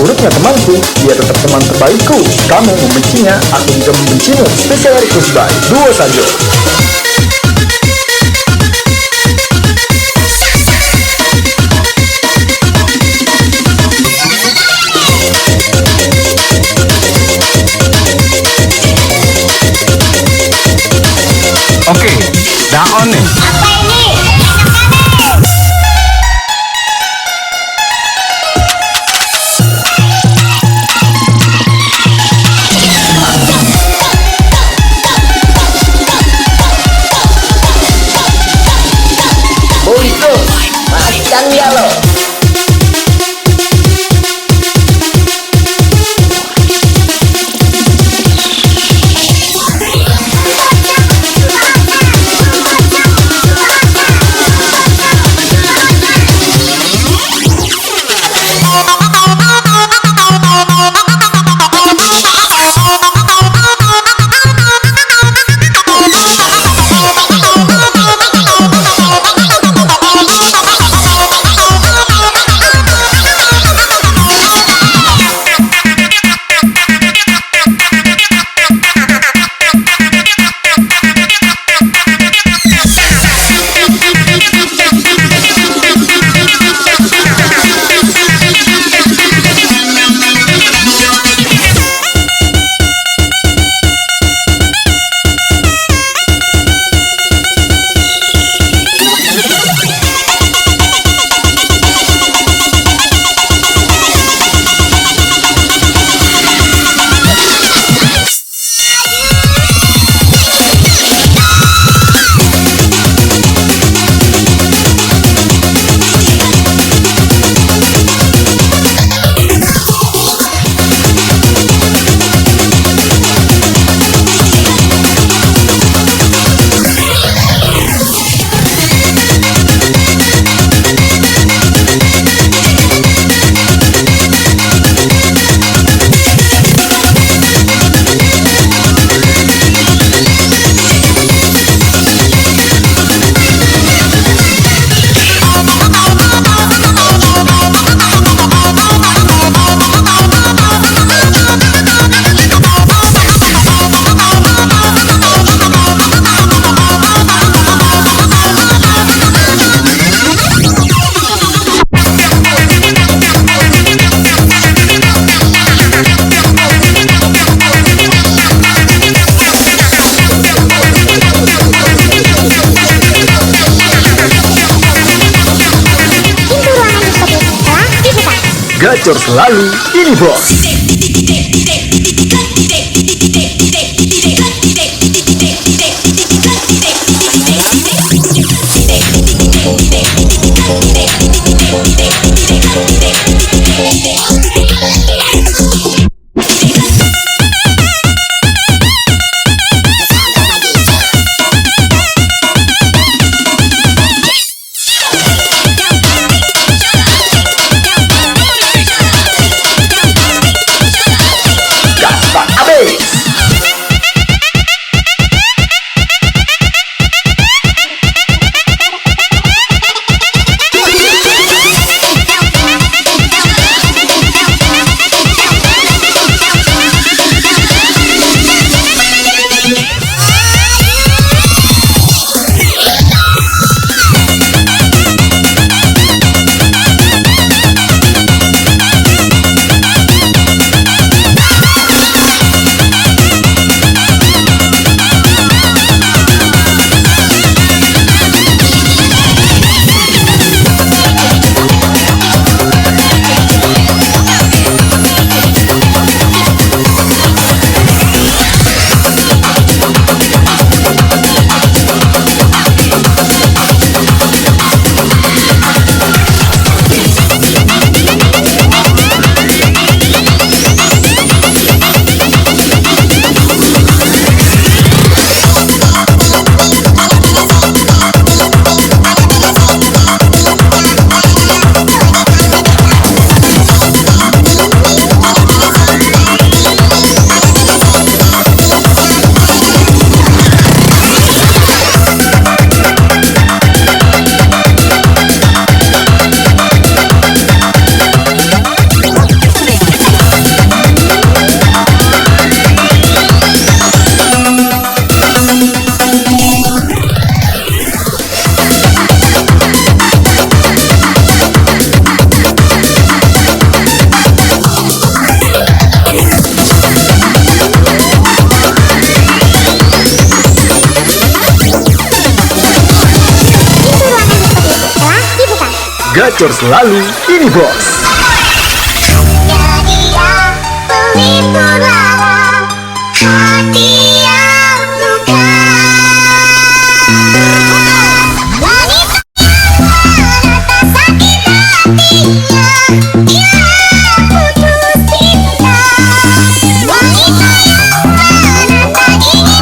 Buruknya temanku, dia tetap teman terbaikku. Kamu membencinya, aku juga membencimu. Special request by Duo Sajo. Oke, daon nih. Apa ini? Boyko, makan ya lo. Gacor selalu, ini bos. gacor selalu, ini bos. Dia pelipur lara hati yang luka. Wanita yang merata sakit hatinya, dia putus cinta. Wanita yang merata ingin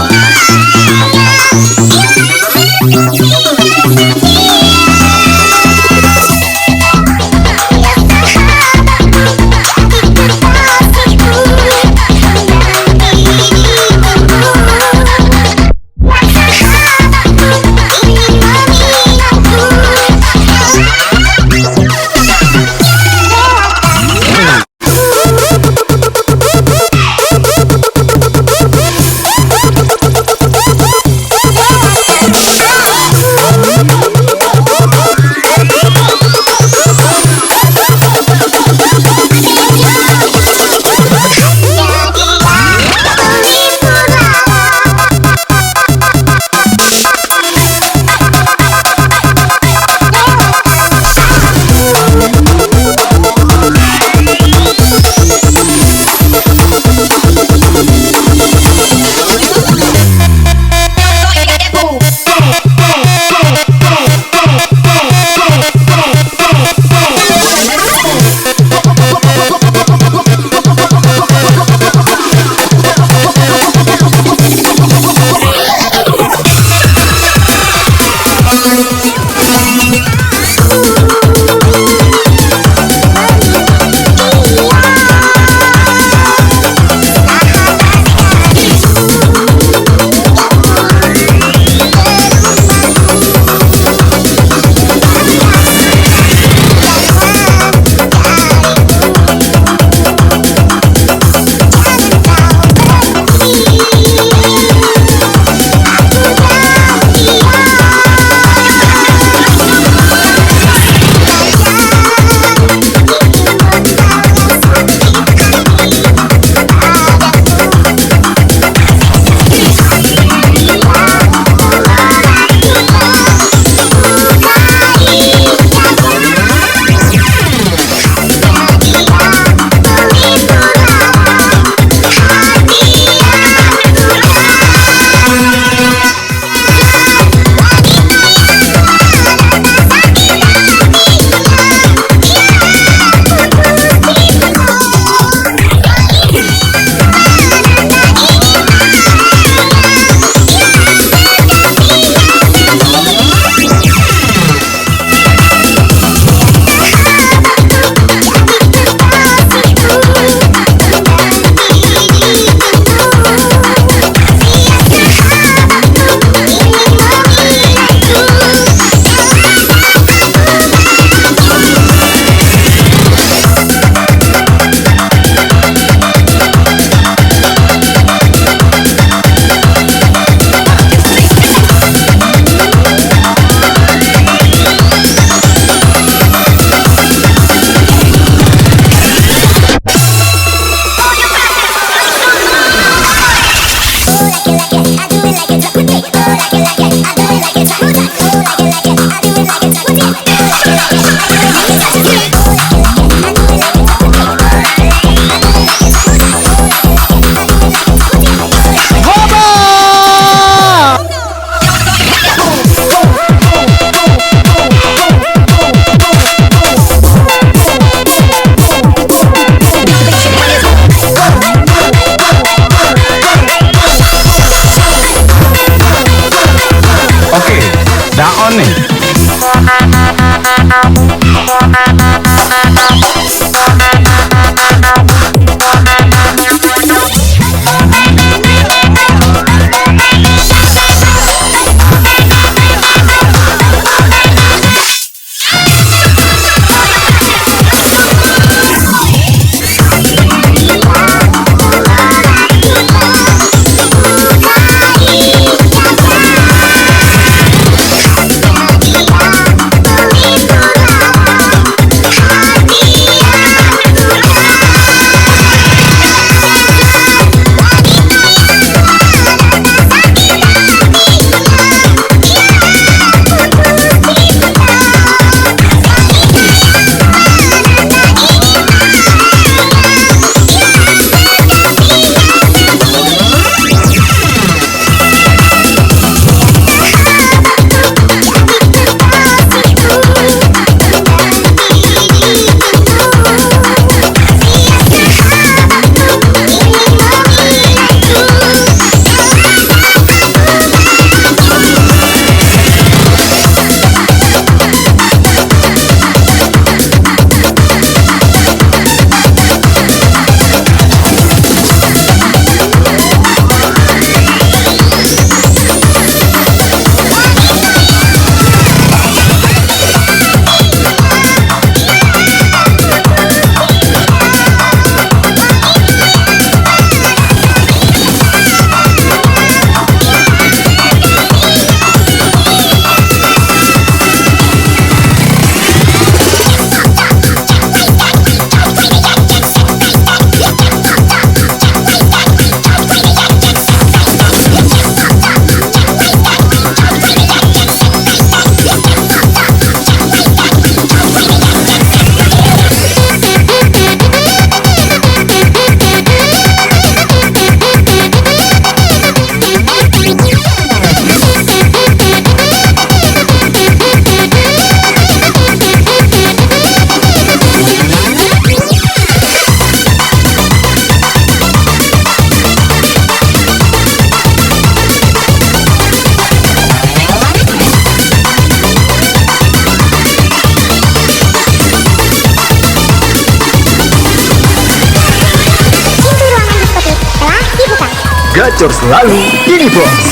Gacor selalu, ini bos.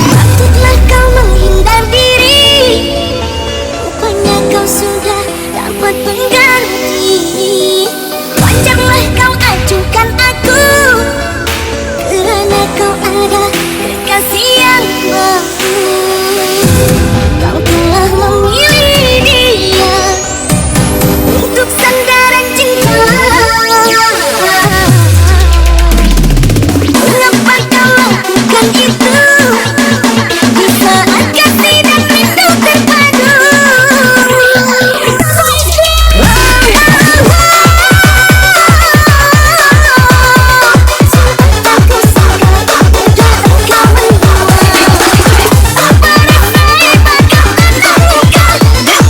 Patutlah kau menghindar diri, rupanya kau sudah dapat pengganti. Wajarlah kau acuhkan aku, kerana kau ada kekasih yang baru. Kau telah memilih dia untuk sandaran cinta. Mengapa kau lakukan itu di saat kasih dan rindu terpadu? Aku suka mudah engkau menolak. Apa rasanya bakal menangkap dengan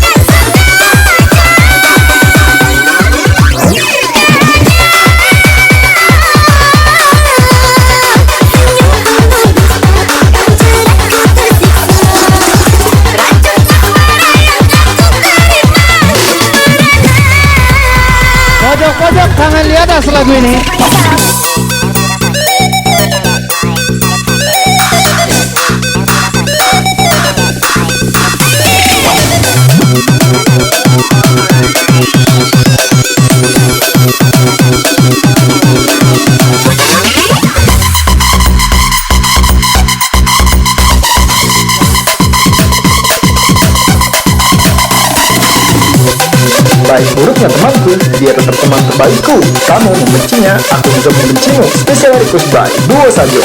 Pojok-pojok tangan di atas lagu ini. Baik buruknya temanku, dia tetap teman terbaikku. Kamu membencinya, aku juga membencimu. Special request by Duo Sajo.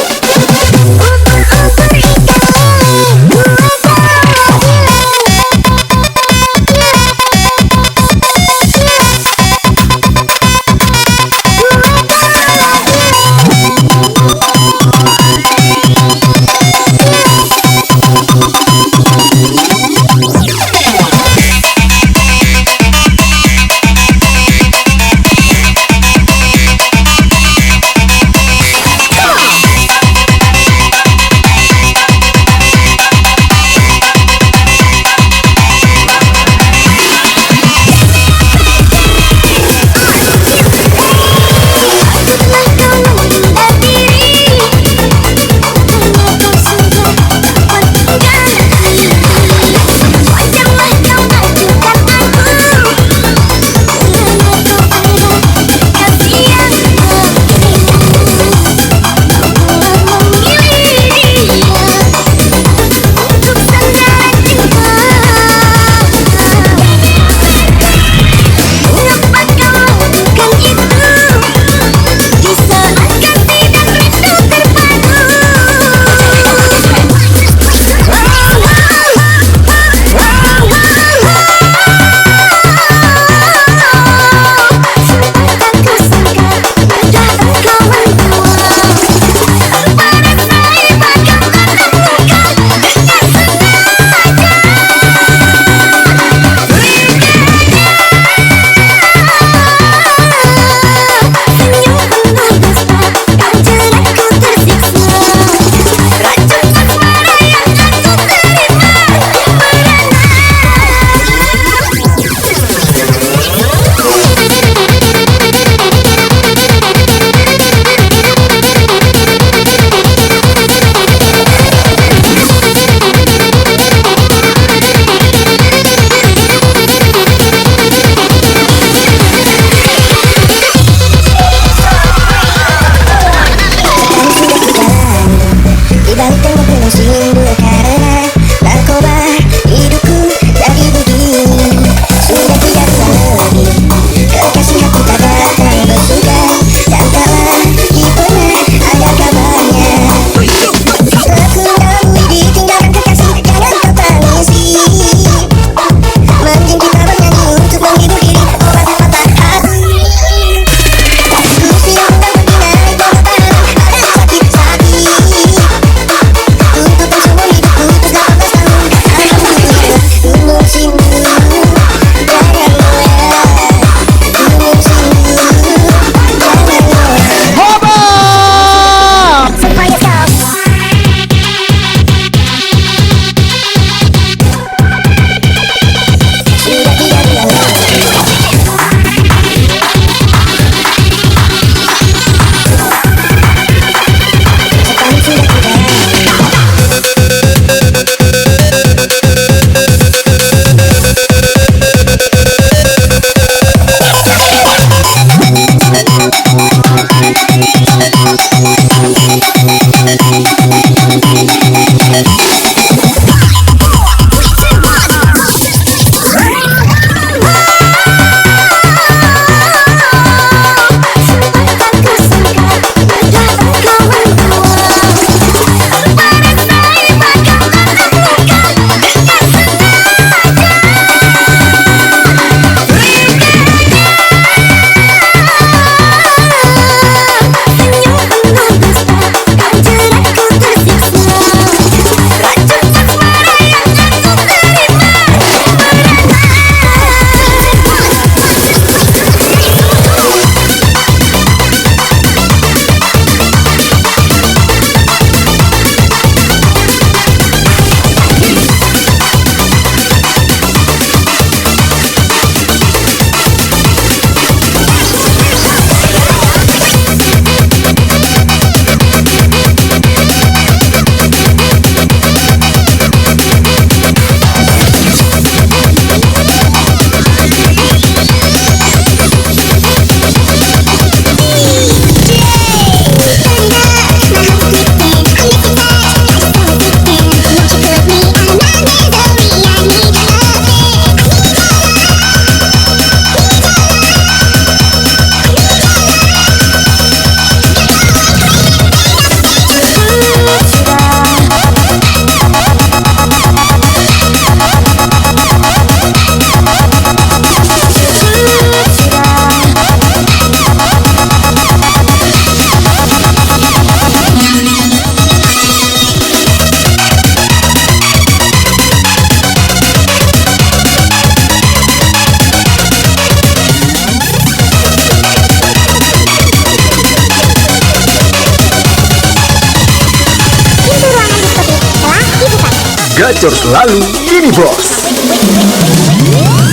gacor selalu, gini bos.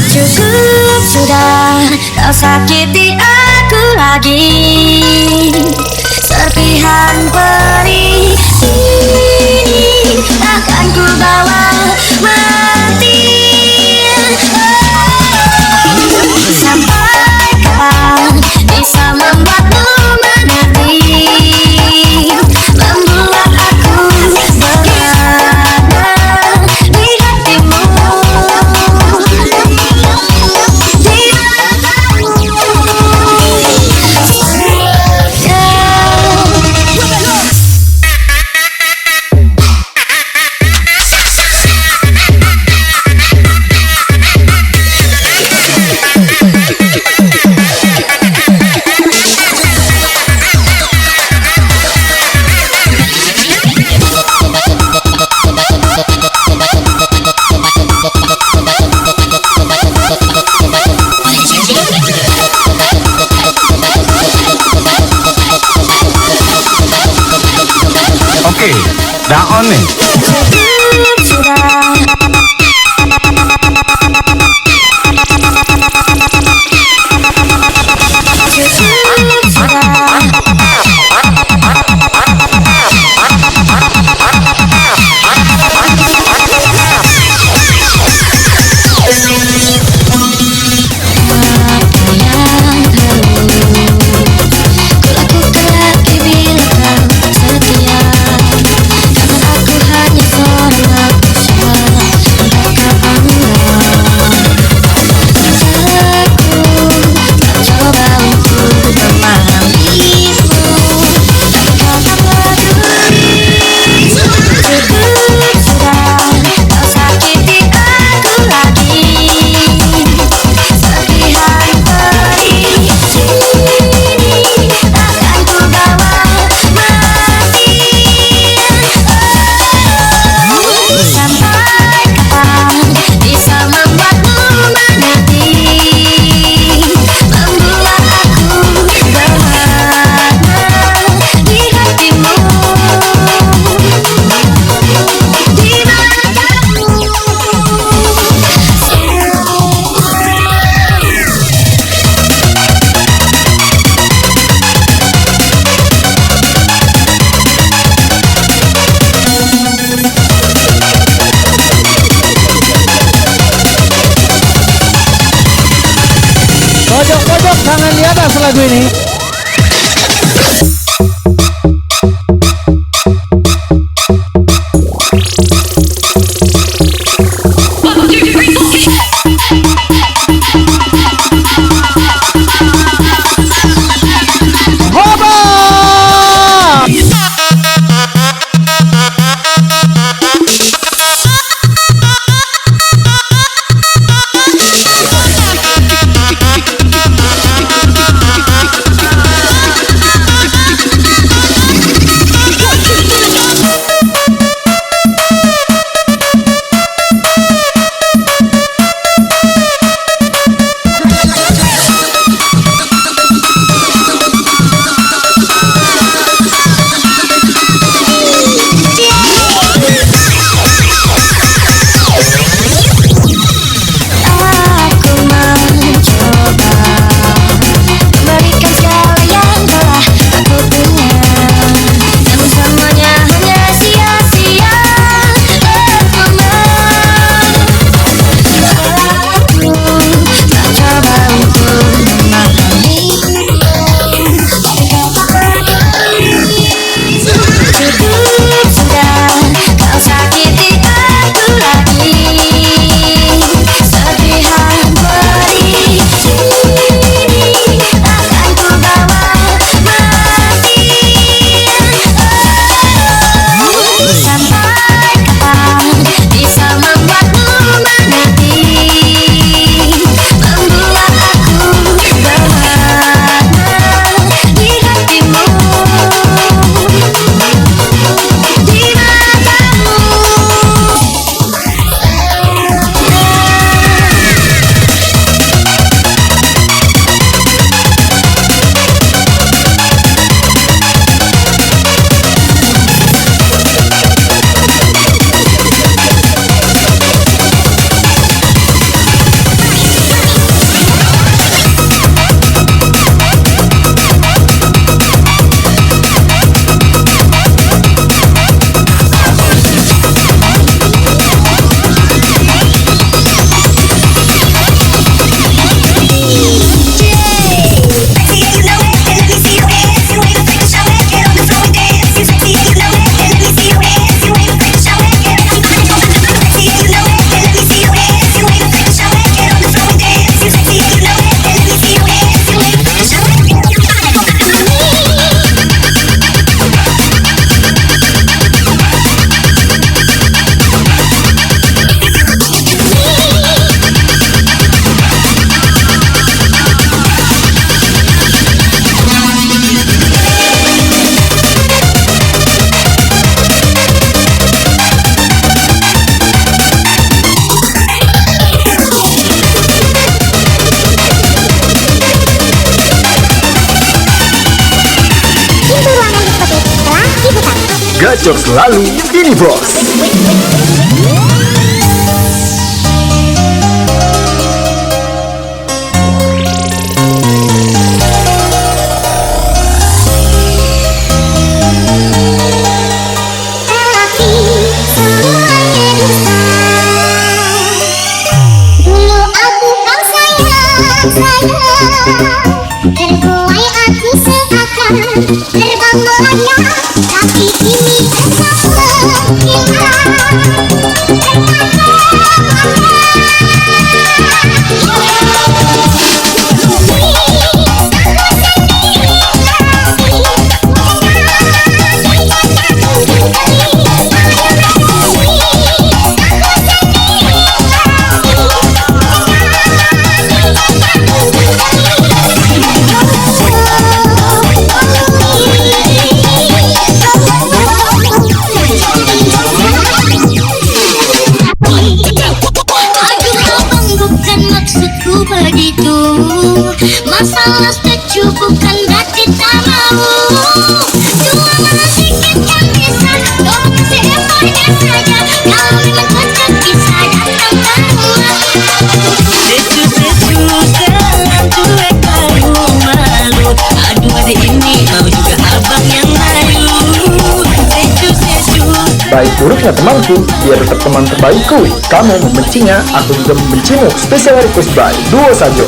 Cukup sudah, kau sakiti aku lagi. Serpihan perih ini akan ku bawa mati. Sampai kapan bisa membuatmu mengerti, membuat aku berada di hatimu, di matamu. Oke, dah on nih. Cukup sudah. Cukup sudah. Kulakukan lagi bila kau setia, karena aku hanya seorang manusia, mereka bangga. Aku mencoba untuk memahamimu, tapi kau tak peduli. Cukup sudah, kau sakiti aku lagi. Serpihan perih ini akan ku bawa mati. Sampai kapan bisa membuatmu mengerti, membuat aku berada di hatimu, di matamu. Pojok-pojok tangan di atas lagu ini. Hoba! gacor selalu, ini bos. Terbuai aku seakan terbang melayang, tapi kini tetap begitu. Masalah setuju bukan berarti tak mau. Cuma sedikit yang bisa, tolong kasih effortnya saja. Kalau memang cocok bisa datang ke rumah. Setuju dengan cuek kamu malu. Aduh adik ini mau juga abang yang malu. Setuju. Baik buruknya temanku, dia tetap teman terbaikku. Kamu membencinya, aku juga membencimu. Special request by Duo Sajo.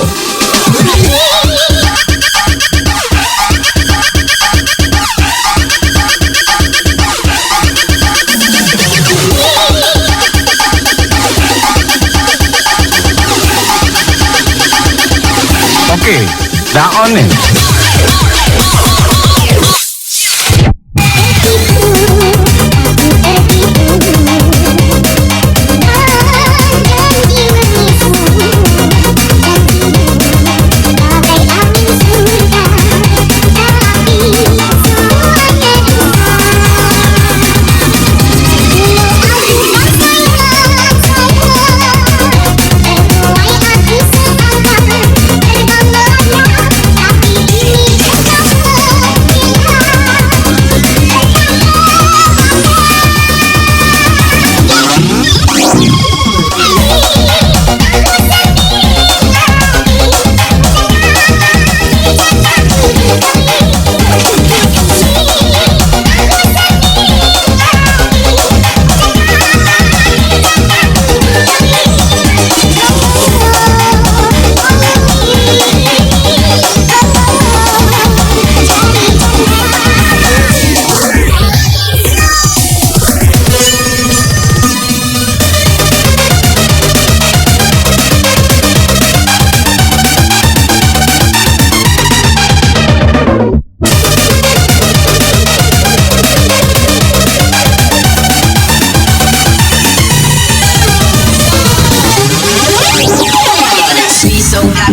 Oke, daon nih.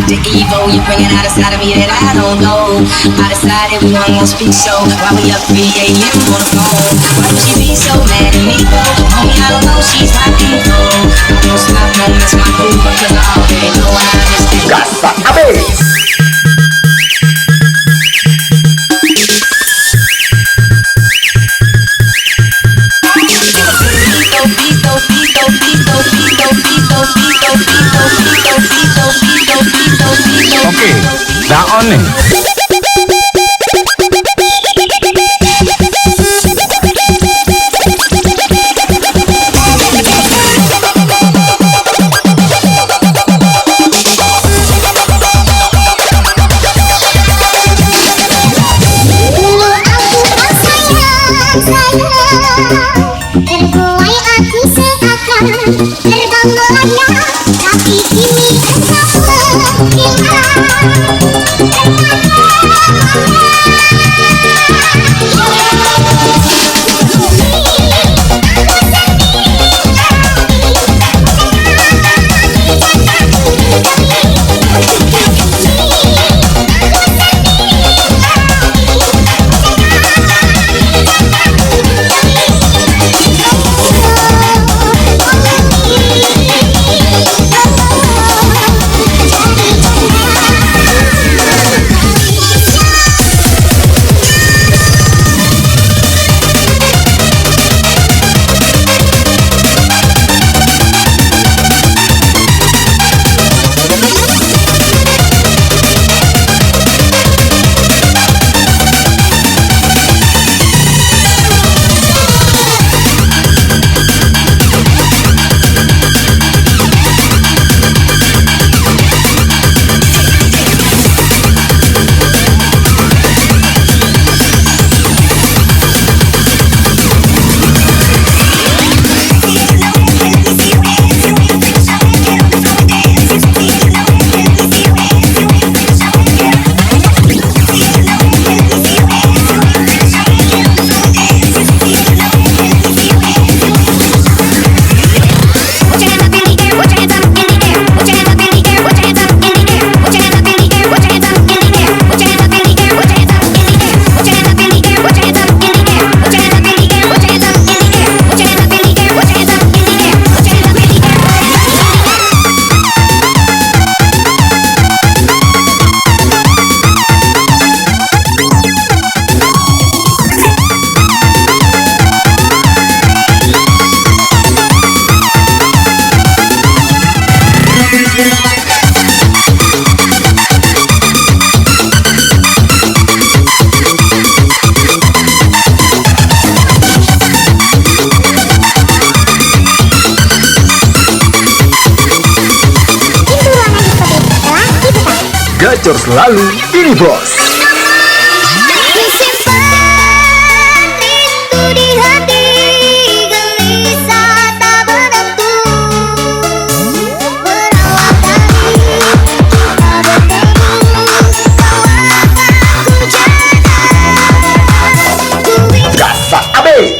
Dr. Evo, you bring it out inside of me that I don't know. I decided we weren't gonna speak, so while we up 3 a.m. on the phone, why would she be so mad at me though? Homie, I don't know, she's my info. I don't stop, don't mess my groove, cause I already know I understand. Gasak abis. Oke, daon nih. Terbuai aku seakan terbang melayang, tapi kini tetap Gacor selalu, ini bos. Simpan rindu di hati, gelisah tak menentu. Berawal dari kita bertemu, kau akan ku jaga. Ku ingin Gasak abis.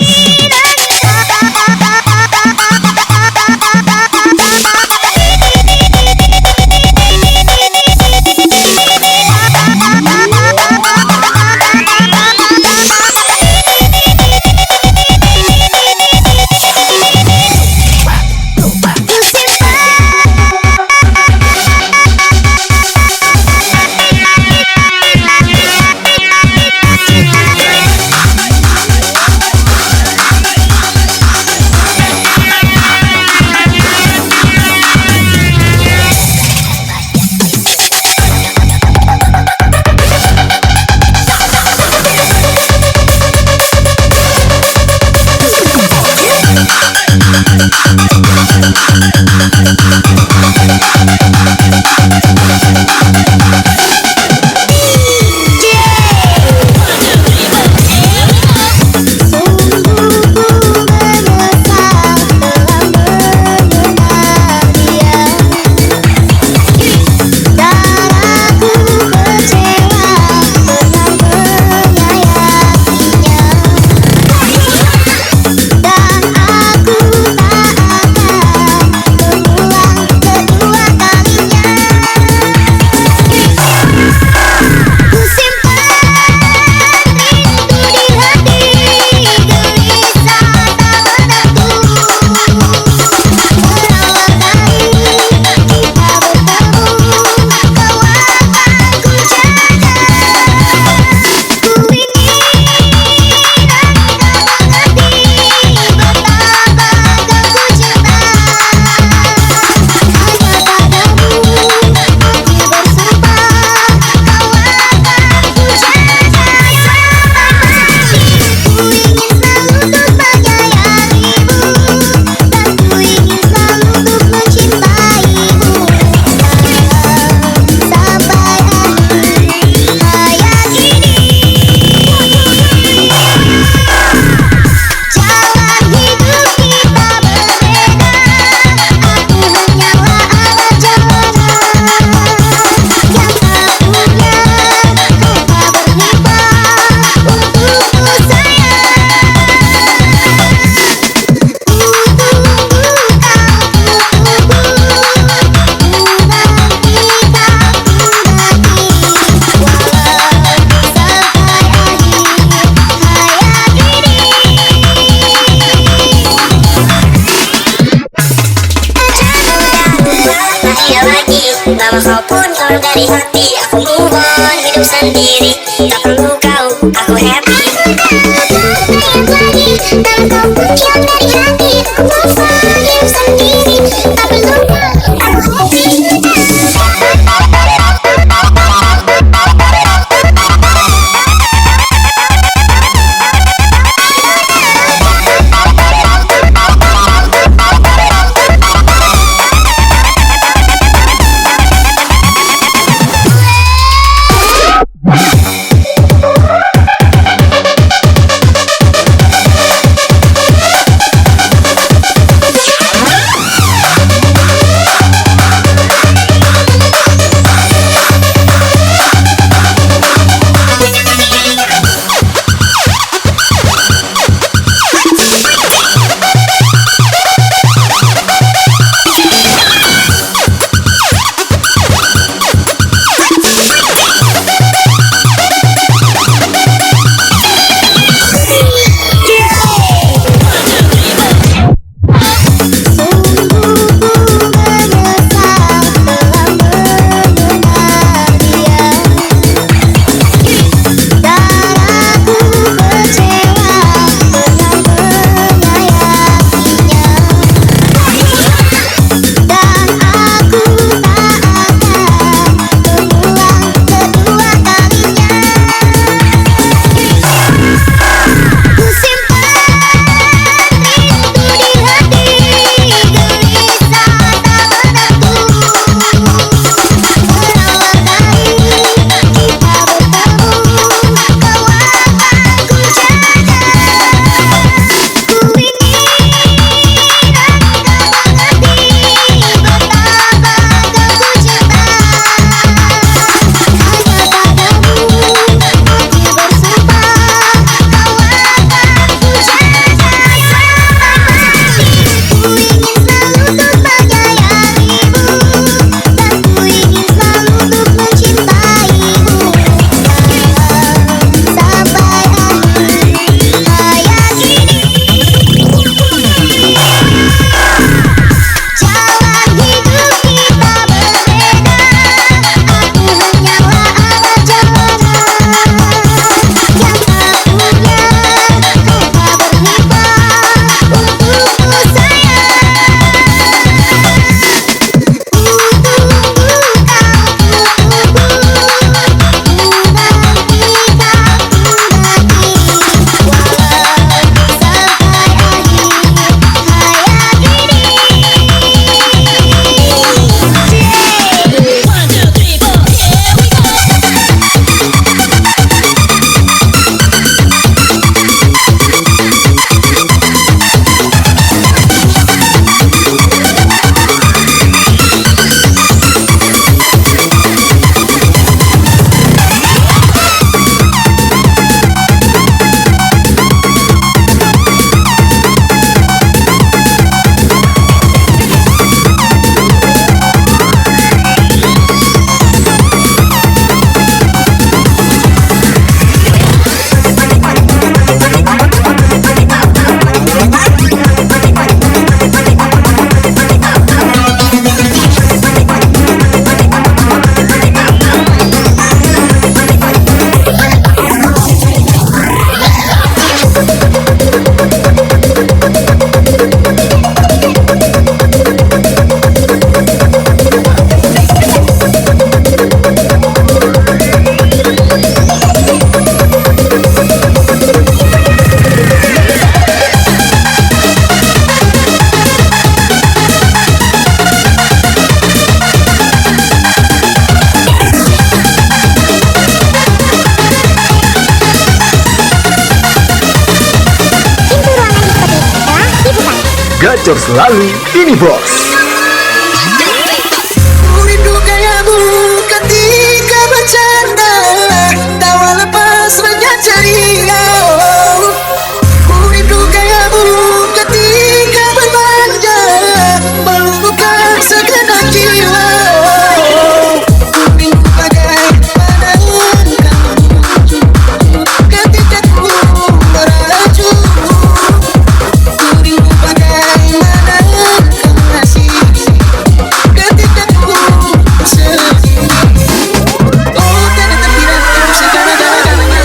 Lama kau pun keluar dari hati, aku move on, hidup sendiri. Tak perlu kau, aku happy. Lagi, lama kau pun hilang dari hati, aku move on, hidup sendiri. Tak perlu kau, aku happy. gacor selalu, ini bos. Rindu gayamu ketika bercanda, tawa lepas renyah ceria. Rindu gayamu ketika berbanja, melumpuhkan segenap jiwa. Rindu bagaimana kamu ketika ku meracu. Rindu bagaimana kamu masih ketika ku sedih. Oh, tiada terkira segala-galanya.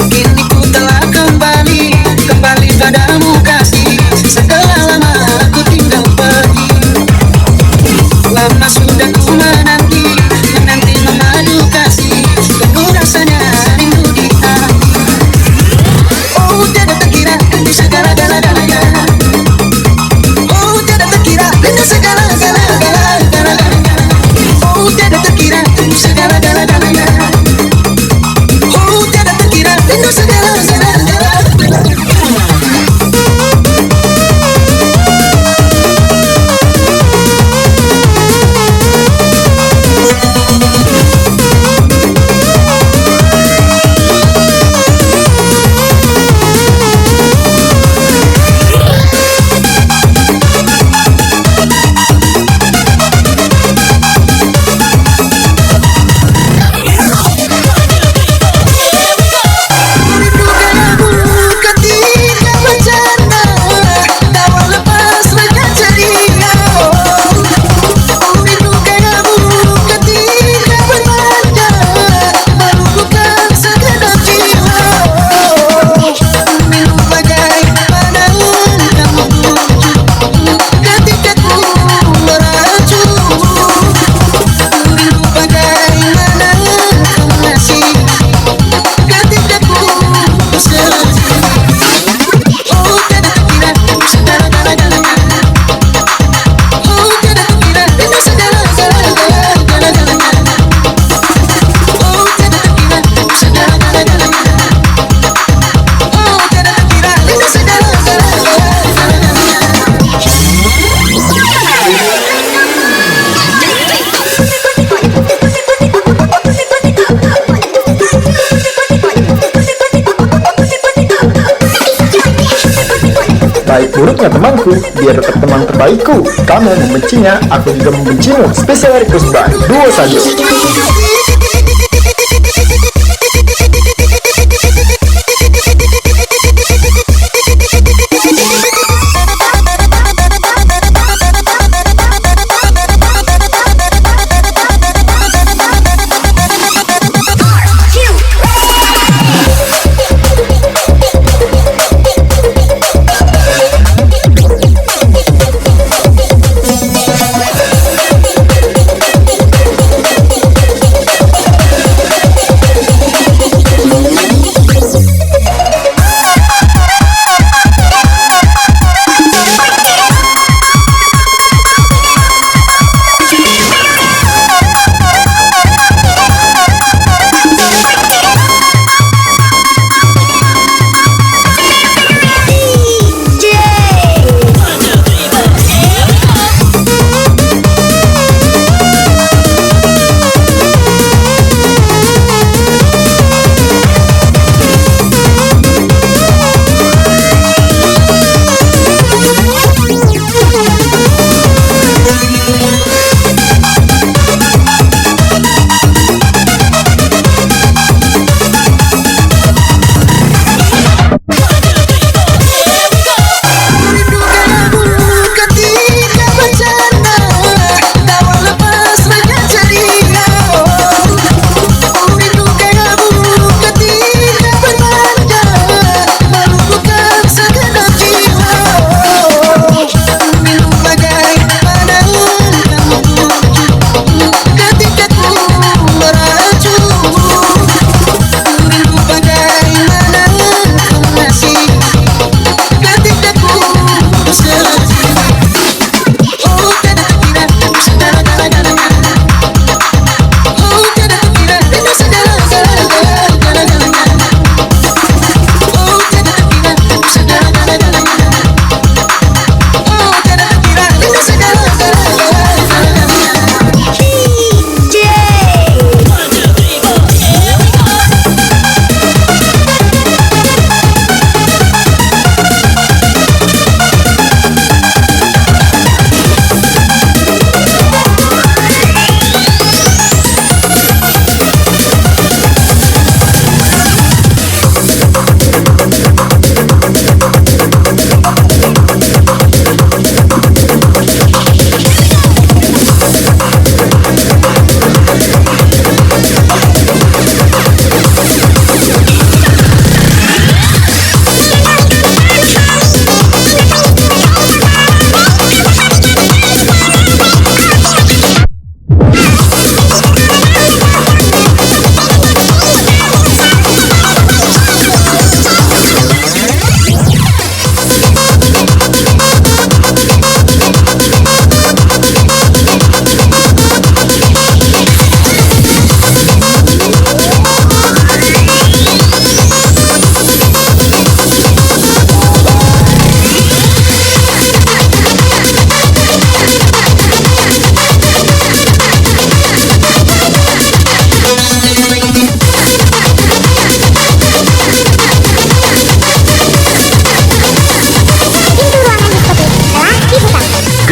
Kini ku telah kembali padamu kasih. Setelah lama aku tinggal pergi, lama sudah ku menanti memadu kasih. Tunggu rasanya rindu di hati. Oh, tiada terkira rindu segala-galanya. Oh, tiada terkira rindu segala-galanya. Oh, tiada terkira rindu segala-galanya. Oh, tiada terkira rindu segala-galanya. Rindu gayamu ketika bercanda, tawa lepas renyah ceria. Rindu gayamu ketika berbanja, melumpuhkan segenap jiwa. Rindu bagaimana kamu ketika ku meracu. Rindu bagaimana kamu masih ketika ku sedih. Oh, tiada terkira rindu segala-galanya. Oh, tiada terkira rindu segala-galanya. Oh, tiada terkira rindu segala-galanya. Oh, tiada terkira rindu Baik buruknya temanku, dia tetap teman terbaikku. Kamu membencinya, aku juga membencimu. Special request by Duo Sajo.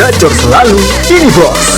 gacor selalu, ini bos.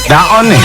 Dah on ni.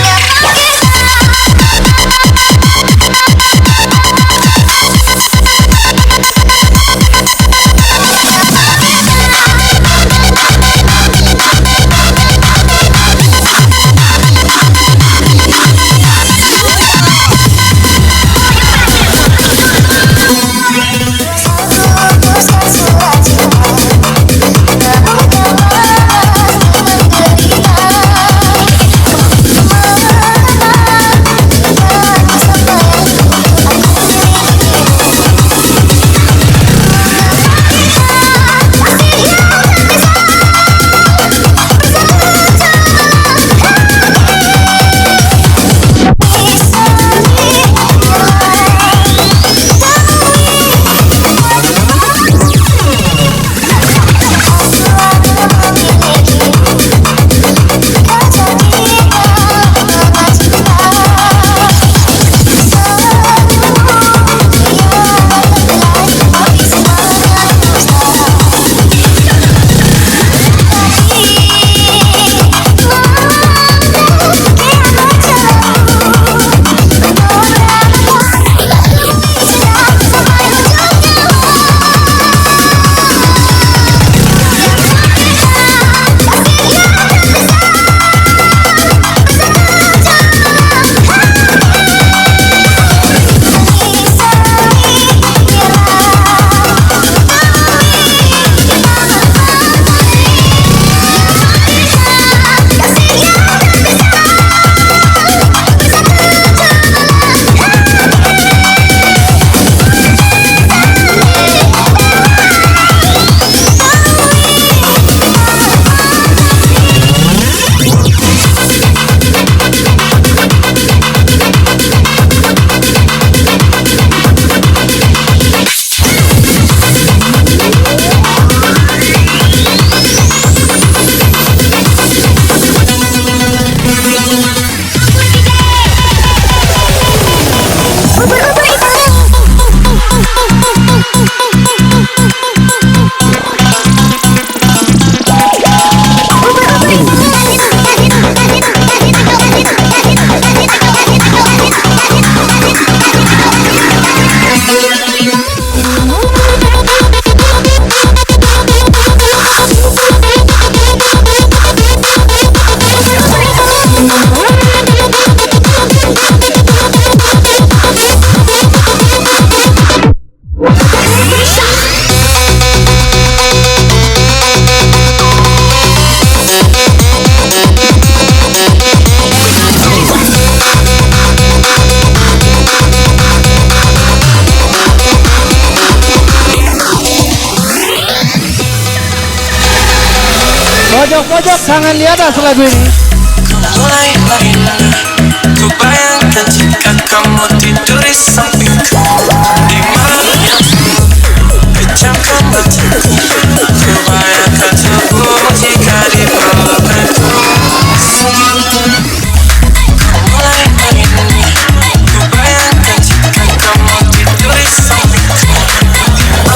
Pojok-pojok tangan di atas lagu ini. Mulai lari-lari, ku bayangkan jika kamu tidur di sampingku, di mana pejamkan mataku, ku bayangkan tubuhmu jika di pelukku. Mulai lari-lari, ku bayangkan jika kamu tidur di sampingku, di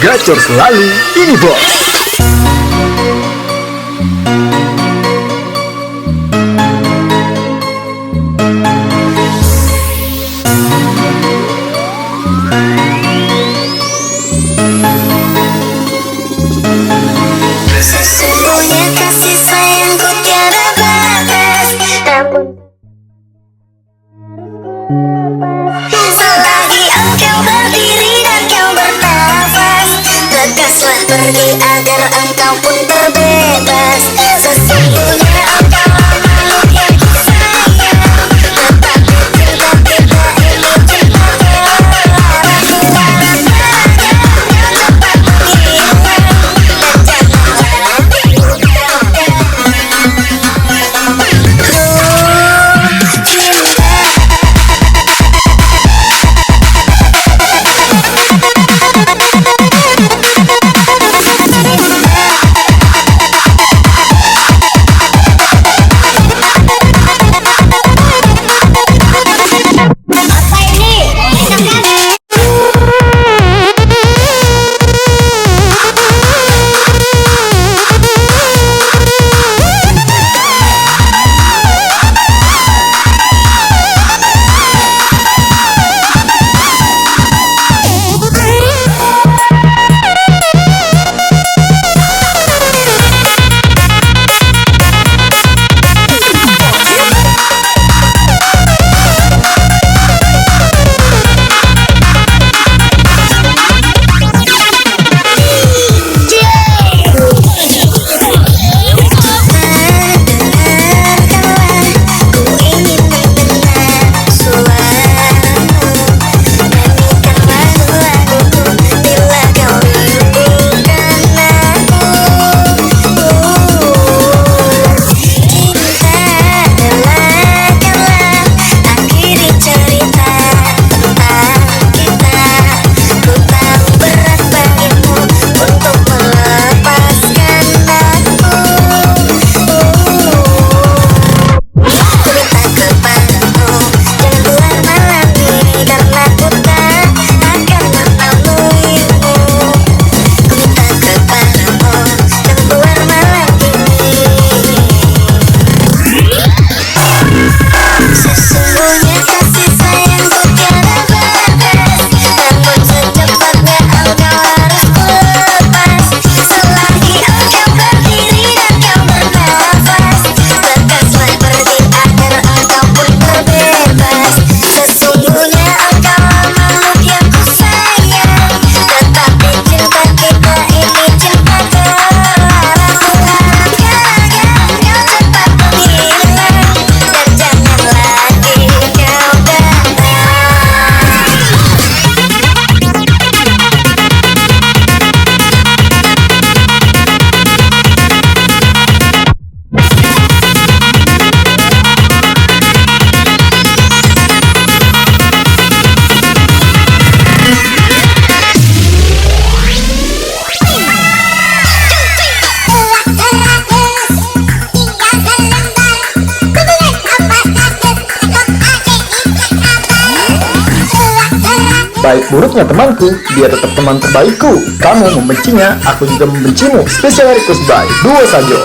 Gacor selalu, ini bos. Sesungguhnya kasih sayangku tiada batas, namun selagi engkau berdiri dan kau bernafas, lekaslah pergi agar engkau pun terbebas. Sesungguhnya engkau makhluk yang kusayang, tetapi cinta kita ini cinta terlarang. Sekarang saja kau cepat menghilang, dan janganlah Baik buruknya temanku, dia tetap teman terbaikku. Kamu membencinya, aku juga membencimu. Special request by Duo Sajo.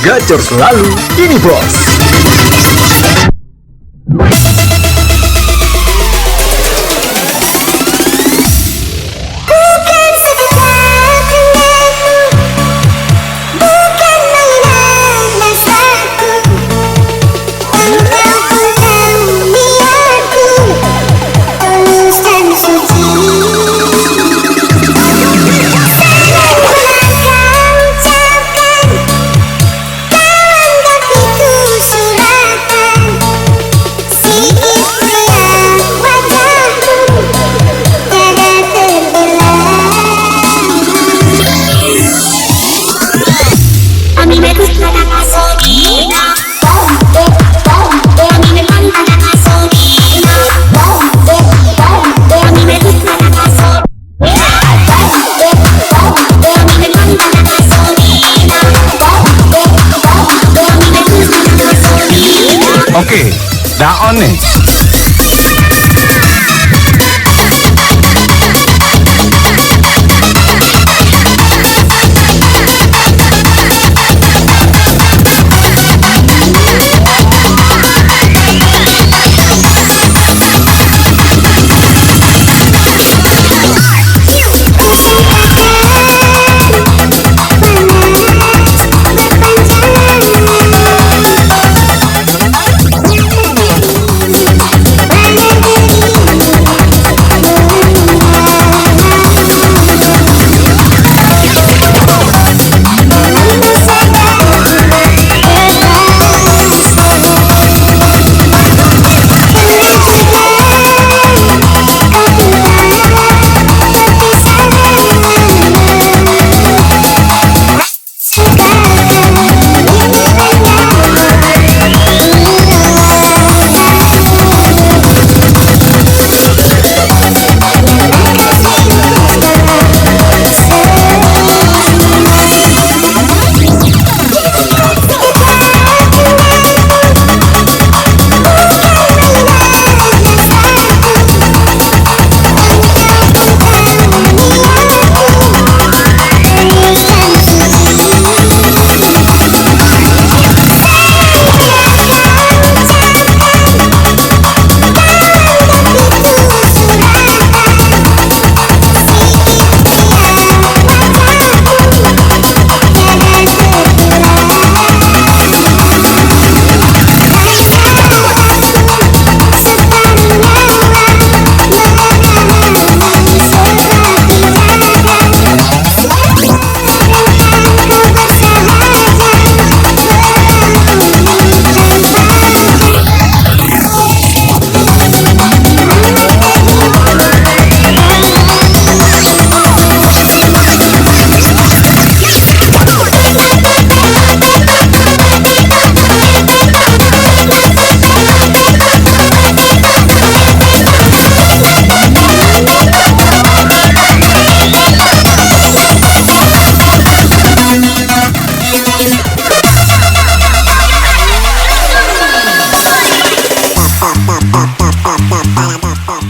Gacor selalu, ini bos. Bukan sekedar denganmu, bukan mainan masaku. Engkau pun tahu niatku, tulus dan suci. Salam pernah kau ucapkan, kau anggap itu suratan. Sikit melihat wajahmu, tiada terbelah. Kami berkumpul tanpa sodina, kami berkumpul tanpa sodina, kami berkumpul tanpa sodina, kami berkumpul tanpa sodina, kami berkumpul tanpa sodina. Okey, dah on ni.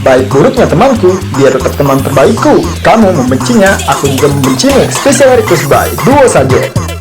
Baik buruknya temanku, dia tetap teman terbaikku. Kamu membencinya, aku juga membencimu. Special request by Duo Saget.